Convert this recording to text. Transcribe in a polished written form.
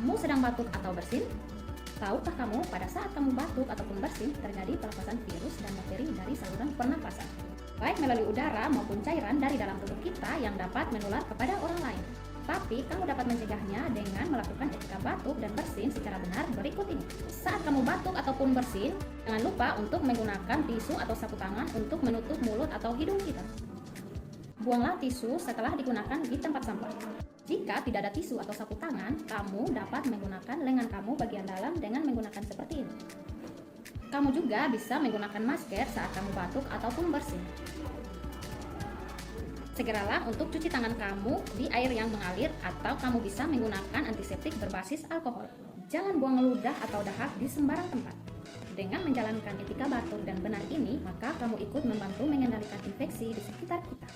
Kamu sedang batuk atau bersin? Tahukah kamu pada saat kamu batuk ataupun bersin terjadi pelepasan virus dan bakteri dari saluran pernapasan, baik melalui udara maupun cairan dari dalam tubuh kita yang dapat menular kepada orang lain. Tapi kamu dapat mencegahnya dengan melakukan etika batuk dan bersin secara benar berikut ini. Saat kamu batuk ataupun bersin, jangan lupa untuk menggunakan tisu atau sapu tangan untuk menutup mulut atau hidung kita. Buanglah tisu setelah digunakan di tempat sampah. Jika tidak ada tisu atau sapu tangan, kamu dapat menggunakan lengan kamu bagian dalam dengan menggunakan seperti ini. Kamu juga bisa menggunakan masker saat kamu batuk ataupun bersin. Segeralah untuk cuci tangan kamu di air yang mengalir atau kamu bisa menggunakan antiseptik berbasis alkohol. Jangan buang ludah atau dahak di sembarang tempat. Dengan menjalankan etika batuk dan benar ini, maka kamu ikut membantu mengendalikan infeksi di sekitar kita.